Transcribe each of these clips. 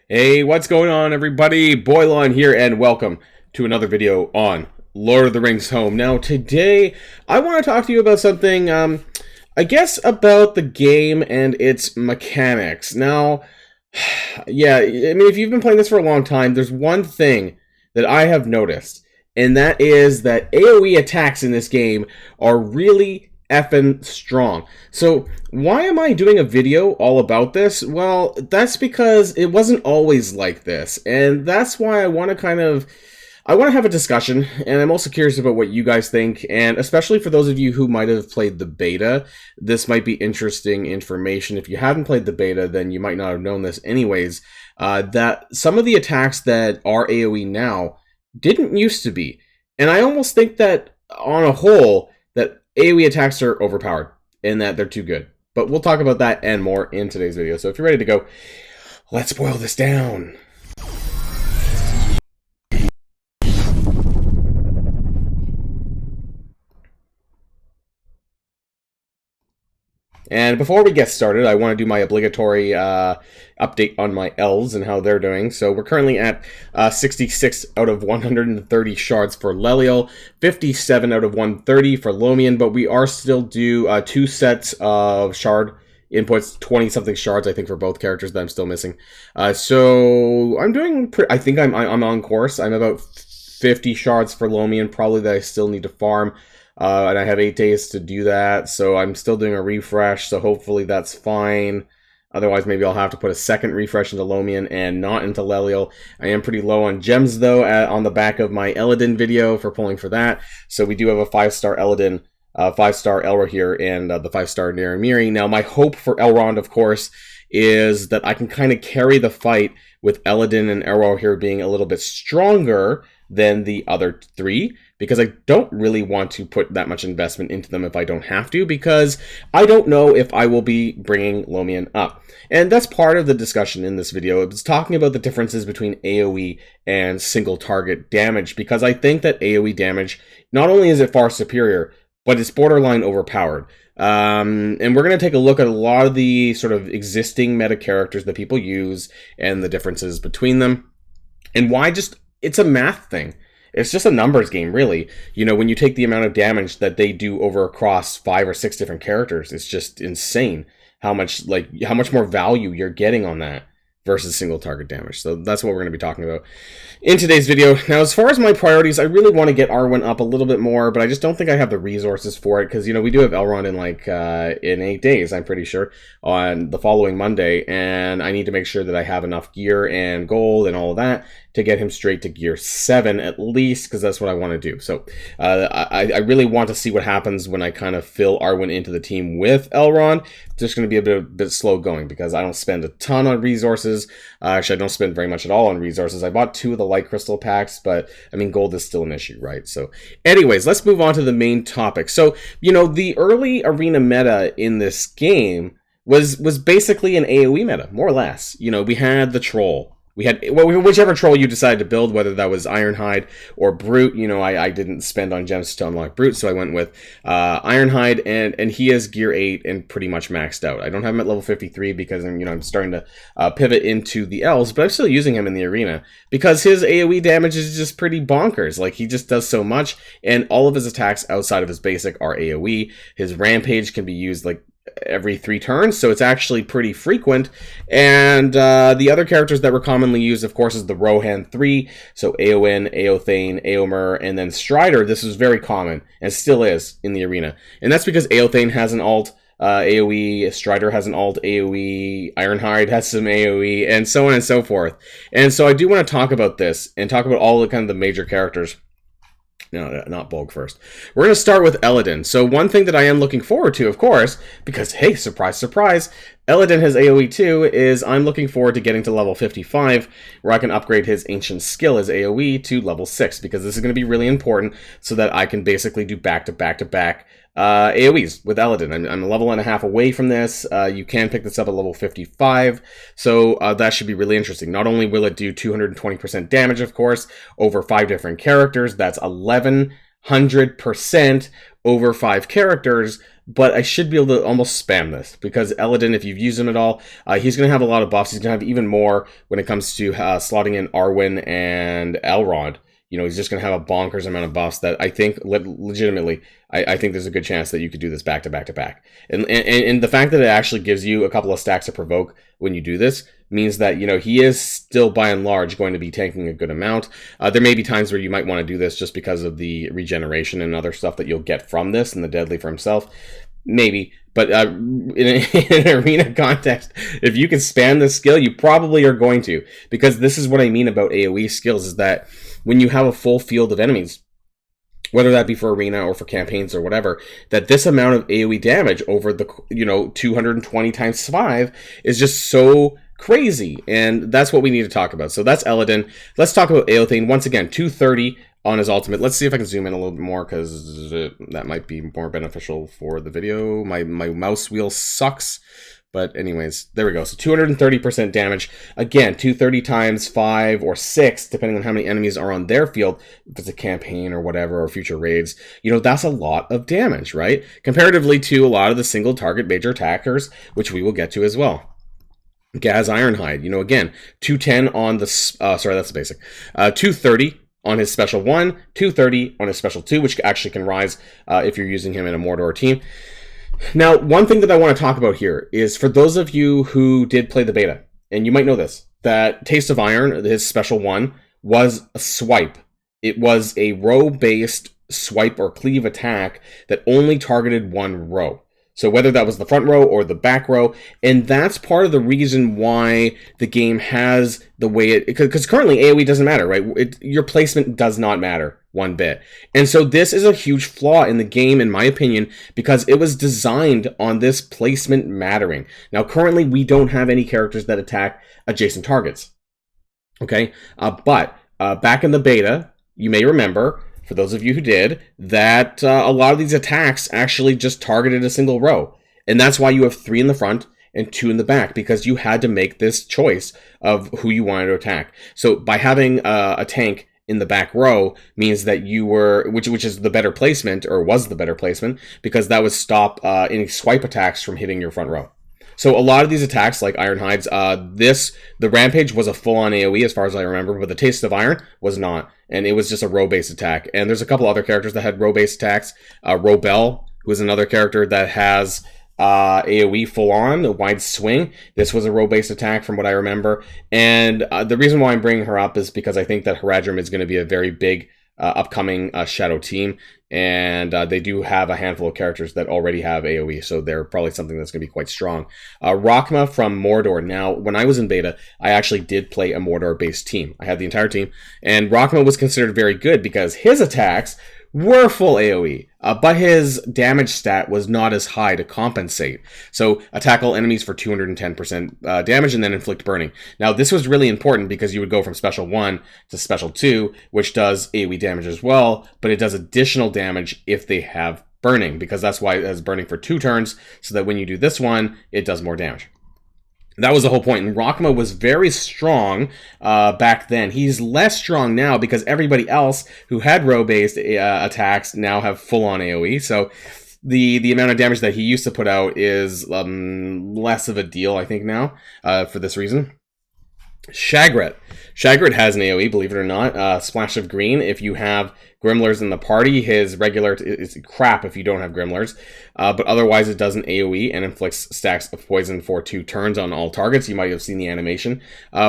Hey, what's going on, everybody? Boilon here, and welcome to another video on Lord of the Rings Home. Now, today, I want to talk to you about something, I guess about the game and its mechanics. Now, yeah, I mean, if you've been playing this for a long time, there's one thing that I have noticed, and that is that AOE attacks in this game are really effing strong. So why am I doing a video all about this? Well, that's because it wasn't always like this, and that's why I want to have a discussion, and I'm also curious about what you guys think, and especially for those of you who might have played the beta, this might be interesting information. If you haven't played the beta, then you might not have known this anyways, that some of the attacks that are AOE now didn't used to be. And I almost think that, on a whole, that AOE attacks are overpowered, and that they're too good. But we'll talk about that and more in today's video. So if you're ready to go, let's boil this down. And before we get started, I want to do my obligatory update on my elves and how they're doing. So we're currently at 66 out of 130 shards for Leliel, 57 out of 130 for Lomian, but we are still due 2 sets of shard inputs, 20-something shards, I think, for both characters that I'm still missing. So I'm doing, I think I'm on course. I'm about 50 shards for Lomian, probably that I still need to farm. And I have 8 days to do that, so I'm still doing a refresh, so hopefully that's fine. Otherwise, maybe I'll have to put a second refresh into Lomian and not into Leliel. I am pretty low on gems, though, on the back of my Eladin video for pulling for that. So we do have a 5-star Eladin, 5-star Elra here, and the 5-star Naramiri. Now, my hope for Elrond, of course, is that I can kind of carry the fight with Eladin and Elro here being a little bit stronger than the other 3, because I don't really want to put that much investment into them if I don't have to, because I don't know if I will be bringing Lomian up. And that's part of the discussion in this video. It's talking about the differences between AOE and single target damage, because I think that AOE damage, not only is it far superior, but it's borderline overpowered. And we're going to take a look at a lot of the sort of existing meta characters that people use and the differences between them, and why it's a math thing. It's just a numbers game, really. You know, when you take the amount of damage that they do across 5 or 6 different characters, it's just insane how much more value you're getting on that versus single target damage. So that's what we're going to be talking about in today's video. Now, as far as my priorities, I really want to get Arwen up a little bit more, but I just don't think I have the resources for it, because, you know, we do have Elrond in 8 days, I'm pretty sure, on the following Monday, and I need to make sure that I have enough gear and gold and all of that to get him straight to gear 7 at least, because that's what I want to do. So I really want to see what happens when I kind of fill Arwen into the team with Elrond. It's just going to be a bit slow going, because I don't spend a ton on resources. Actually, I don't spend very much at all on resources. I bought 2 of the light crystal packs, but I mean, gold is still an issue, right? So anyways, let's move on to the main topic. So, you know, the early arena meta in this game was basically an AOE meta, more or less. You know, we had the troll. We had, well, whichever troll you decided to build, whether that was Ironhide or Brute. You know, I didn't spend on gems to unlock Brute, so I went with Ironhide, and he is gear 8 and pretty much maxed out. I don't have him at level 53 because I'm starting to pivot into the elves, but I'm still using him in the arena because his AoE damage is just pretty bonkers. Like, he just does so much, and all of his attacks outside of his basic are AoE. His rampage can be used like every 3 turns, so it's actually pretty frequent. And the other characters that were commonly used, of course, is the Rohan 3, so Eowyn, Eothane, Eomer, and then Strider. This is very common, and still is, in the arena. And that's because Eothane has an alt AoE, Strider has an alt AoE, Ironhide has some AoE, and so on and so forth. And so I do want to talk about this, and talk about all the kind of the major characters. No, not Bolg first. We're going to start with Eladin. So one thing that I am looking forward to, of course, because, hey, surprise, surprise, Eladin has AoE too, is I'm looking forward to getting to level 55, where I can upgrade his ancient skill as AoE to level 6, because this is going to be really important so that I can basically do back-to-back-to-back AoEs with Eladin. I'm a level and a half away from this. You can pick this up at level 55, so that should be really interesting. Not only will it do 220% damage, of course, over 5 different characters, that's 1100% over 5 characters. but I should be able to almost spam this, because Eladin, if you've used him at all, he's going to have a lot of buffs. He's going to have even more when it comes to slotting in Arwen and Elrond. You know, he's just going to have a bonkers amount of buffs that I think, legitimately, I think there's a good chance that you could do this back to back to back. And the fact that it actually gives you a couple of stacks to provoke when you do this means that, you know, he is still, by and large, going to be tanking a good amount. There may be times where you might want to do this just because of the regeneration and other stuff that you'll get from this and the deadly for himself. Maybe. But in an arena context, if you can spam this skill, you probably are going to. Because this is what I mean about AoE skills, is that when you have a full field of enemies, whether that be for arena or for campaigns or whatever, that this amount of AoE damage over the, you know, 220 times 5 is just so crazy. And that's what we need to talk about. So that's Eladin. Let's talk about Eothane. Once again, 230 on his ultimate. Let's see if I can zoom in a little bit more, because that might be more beneficial for the video. My mouse wheel sucks. But anyways, there we go. So 230% damage. Again, 230 times 5 or 6, depending on how many enemies are on their field, if it's a campaign or whatever, or future raids. You know, that's a lot of damage, right? Comparatively to a lot of the single target major attackers, which we will get to as well. Gaz Ironhide, you know, again, 210 on the... sorry, that's the basic. 230 on his special 1, 230 on his special 2, which actually can rise if you're using him in a Mordor team. Now, one thing that I want to talk about here is, for those of you who did play the beta, and you might know this, that Taste of Iron, his special 1, was a swipe. It was a row-based swipe or cleave attack that only targeted one row. So whether that was the front row or the back row, and that's part of the reason why the game has the way it... Because currently AoE doesn't matter, right? Your placement does not matter one bit. And so this is a huge flaw in the game, in my opinion, because it was designed on this placement mattering. Now, currently, we don't have any characters that attack adjacent targets. Okay? But back in the beta, you may remember, for those of you who did, that a lot of these attacks actually just targeted a single row. And that's why you have 3 in the front and 2 in the back, because you had to make this choice of who you wanted to attack. So by having a tank in the back row means that you were, which is the better placement, or was the better placement, because that would stop any swipe attacks from hitting your front row. So a lot of these attacks, like Ironhide's, the Rampage was a full-on AoE as far as I remember, but the Taste of Iron was not, and it was just a row-based attack. And there's a couple other characters that had row-based attacks. Robel, who is another character that has AoE full-on, a wide swing. This was a row-based attack from what I remember. And the reason why I'm bringing her up is because I think that Haradrim is going to be a very big upcoming Shadow team, and they do have a handful of characters that already have AoE, so they're probably something that's going to be quite strong. Rachma from Mordor. Now, when I was in beta, I actually did play a Mordor-based team. I had the entire team, and Rachma was considered very good because his attacks were full AoE, but his damage stat was not as high to compensate. So attack all enemies for 210% damage and then inflict burning. Now this was really important because you would go from special 1 to special 2, which does AoE damage as well, but it does additional damage if they have burning, because that's why it has burning for 2 turns, so that when you do this one, it does more damage. That was the whole point. And Rachma was very strong back then. He's less strong now because everybody else who had row-based attacks now have full-on AoE. So the amount of damage that he used to put out is less of a deal, I think, now, for this reason. Shagret. Shagret has an AoE, believe it or not. Splash of green. If you have Grimlers in the party, his regular is crap if you don't have Grimlers. But otherwise, it does an AoE and inflicts stacks of poison for 2 turns on all targets. You might have seen the animation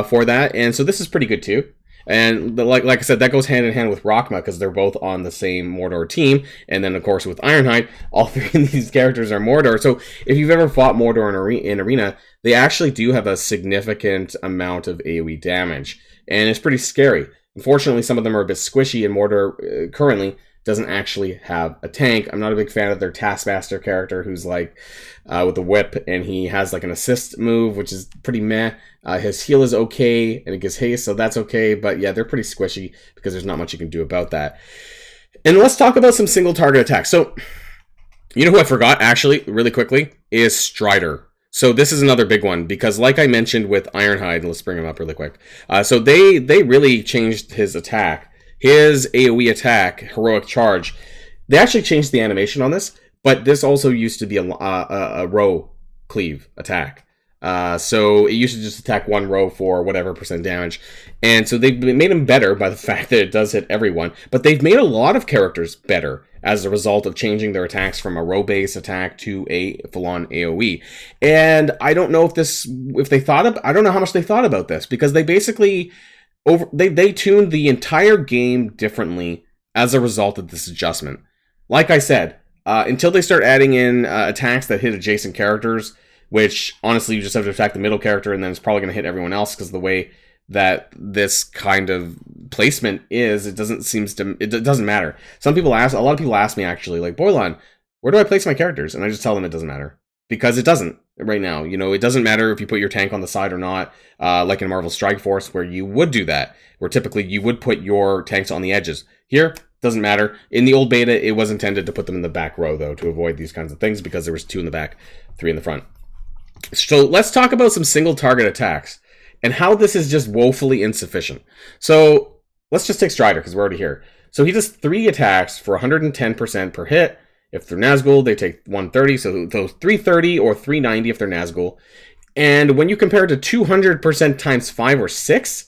for that. And so this is pretty good too. And like I said, that goes hand in hand with Rachma because they're both on the same Mordor team. And then, of course, with Ironhide, all 3 of these characters are Mordor. So if you've ever fought Mordor in Arena, they actually do have a significant amount of AoE damage. And it's pretty scary. Unfortunately, some of them are a bit squishy, and Mordor currently doesn't actually have a tank. I'm not a big fan of their Taskmaster character, who's like with the whip, and he has like an assist move, which is pretty meh. His heal is okay, and it gives haste, so that's okay. But yeah, they're pretty squishy because there's not much you can do about that. And let's talk about some single target attacks. So, you know who I forgot, actually, really quickly, is Strider. So this is another big one, because like I mentioned with Ironhide, let's bring him up really quick. So they really changed his attack. His AoE attack, Heroic Charge, they actually changed the animation on this, But this also used to be a row cleave attack. So it used to just attack one row for whatever percent damage. And so they've made them better by the fact that it does hit everyone. But they've made a lot of characters better as a result of changing their attacks from a row-based attack to a full-on AOE. And I don't know I don't know how much they thought about this, because they basically they tuned the entire game differently as a result of this adjustment. Like I said, until they start adding in attacks that hit adjacent characters, which honestly you just have to attack the middle character and then it's probably going to hit everyone else, because the way that this kind of placement is, it doesn't matter. A lot of people ask me actually, like, Boilon, where do I place my characters? And I just tell them it doesn't matter, because it doesn't right now. It doesn't matter if you put your tank on the side or not, like in Marvel Strike Force, where you would do that, where typically you would put your tanks on the edges. Here, doesn't matter. In the old beta, it was intended to put them in the back row, though, to avoid these kinds of things, because there was 2 in the back, 3 in the front. So let's talk about some single target attacks and how this is just woefully insufficient. So let's just take Strider, because we're already here. So he does 3 attacks for 110% per hit. If they're Nazgul, they take 130, so those 330 or 390 if they're Nazgul. And when you compare it to 200% times 5 or 6,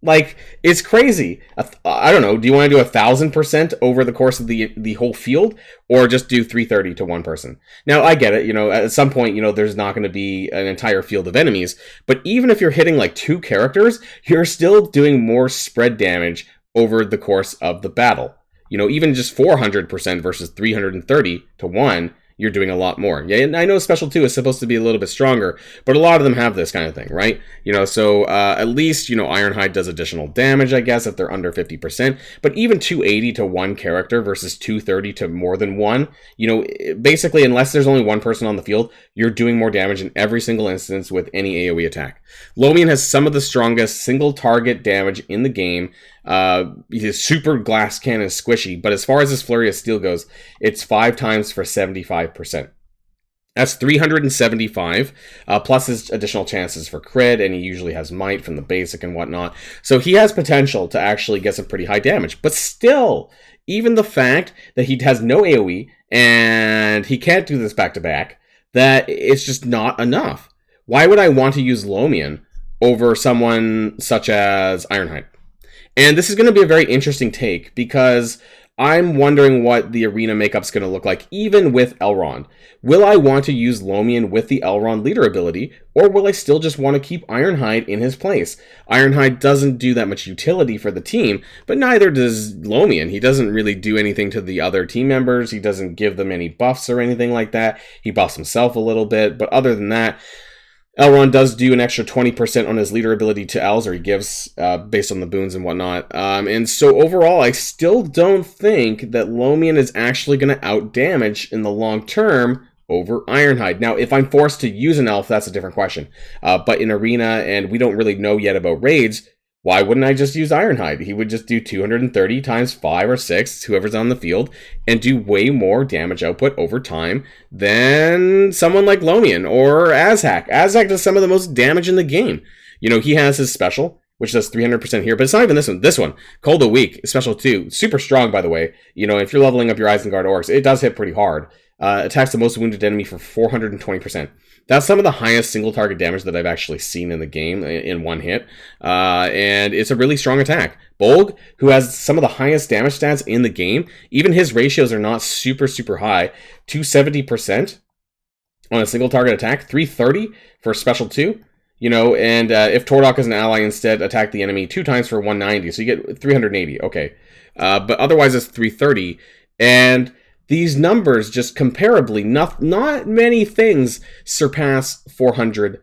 like, it's crazy. I don't know. Do you want to do 1,000% over the course of the whole field, or just do 330 to one person? Now, I get it. At some point, there's not going to be an entire field of enemies. But even if you're hitting like 2 characters, you're still doing more spread damage over the course of the battle. Even just 400% versus 330 to 1. You're doing a lot more. Yeah, and I know Special 2 is supposed to be a little bit stronger, but a lot of them have this kind of thing, right? So at least, Ironhide does additional damage, I guess, if they're under 50%. But even 280 to 1 character versus 230 to more than 1, basically, unless there's only 1 person on the field, you're doing more damage in every single instance with any AoE attack. Lomian has some of the strongest single target damage in the game. His super glass cannon is squishy, but as far as his Flurry of Steel goes, it's 5 times for 75%. That's 375, plus his additional chances for crit, and he usually has might from the basic and whatnot. So he has potential to actually get some pretty high damage. But still, even the fact that he has no AoE, and he can't do this back-to-back, that it's just not enough. Why would I want to use Lomian over someone such as Ironhide? And this is going to be a very interesting take, because I'm wondering what the arena makeup's going to look like, even with Elrond. Will I want to use Lomian with the Elrond leader ability, or will I still just want to keep Ironhide in his place? Ironhide doesn't do that much utility for the team, but neither does Lomian. He doesn't really do anything to the other team members. He doesn't give them any buffs or anything like that. He buffs himself a little bit, but other than that, Elrond does do an extra 20% on his leader ability to Elves, or he gives based on the boons and whatnot. And so overall, I still don't think that Lomian is actually going to outdamage in the long term over Ironhide. Now, if I'm forced to use an Elf, that's a different question. But in Arena, and we don't really know yet about raids, why wouldn't I just use Ironhide? He would just do 230 times 5 or 6, whoever's on the field, and do way more damage output over time than someone like Lomian or Azhak. Azhak does some of the most damage in the game. He has his special, which does 300% here, but it's not even this one. This one, Cold a Week, special 2, super strong, by the way. If you're leveling up your Isengard Orcs, it does hit pretty hard. Attacks the most wounded enemy for 420%. That's some of the highest single target damage that I've actually seen in the game in one hit. And it's a really strong attack. Bolg, who has some of the highest damage stats in the game, even his ratios are not super, super high. 270% on a single target attack, 330 for special 2. And if Tordok is an ally, instead attack the enemy 2 times for 190, so you get 380. Okay. But otherwise it's 330. And these numbers just comparably, not many things surpass 400%.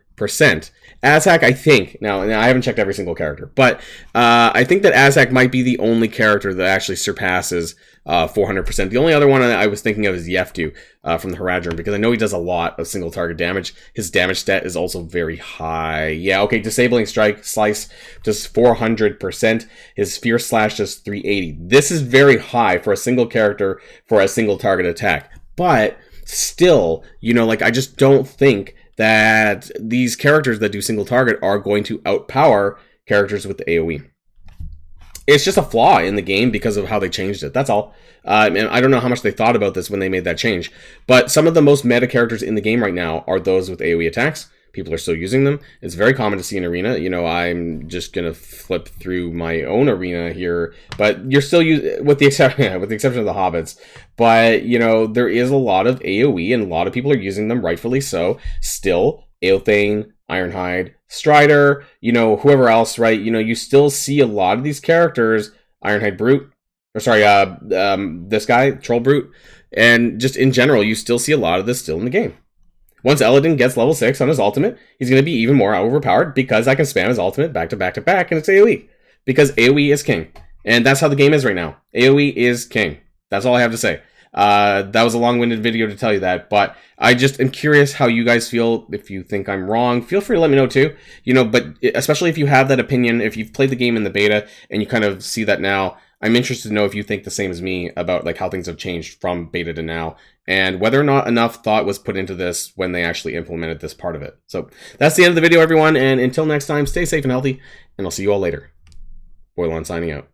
Azhak, I think, now I haven't checked every single character, but I think that Azhak might be the only character that actually surpasses 400%. The only other one I was thinking of is Yeftu from the Haradrim, because I know he does a lot of single target damage. His damage stat is also very high. Yeah, okay, Disabling Strike, Slice does 400%. His Fierce Slash does 380. This is very high for a single character for a single target attack. But still, I just don't think that these characters that do single target are going to outpower characters with the AoE. it's just a flaw in the game because of how they changed it. That's all. And I don't know how much they thought about this when they made that change. But some of the most meta characters in the game right now are those with AoE attacks. People are still using them. It's very common to see in arena. You know, I'm just gonna flip through my own arena here, but you're still with the exception of the hobbits. But you know, there is a lot of AoE, and a lot of people are using them, rightfully so. Still, Aelthane, Ironhide, Strider, you know, whoever else, right? You know, you still see a lot of these characters, Ironhide Brute, or sorry, this guy, Troll Brute, and just in general, you still see a lot of this still in the game. Once Eladin gets level 6 on his ultimate, he's going to be even more overpowered because I can spam his ultimate back to back to back, and it's AoE. Because AoE is king. And that's how the game is right now. AoE is king. That's all I have to say. That was a long-winded video to tell you that, but I just am curious how you guys feel. If you think I'm wrong, feel free to let me know too. You know, but especially if you have that opinion, if you've played the game in the beta and you kind of see that now, I'm interested to know if you think the same as me about like how things have changed from beta to now, and whether or not enough thought was put into this when they actually implemented this part of it. So that's the end of the video, everyone, and until next time, stay safe and healthy, and I'll see you all later. Boilon signing out.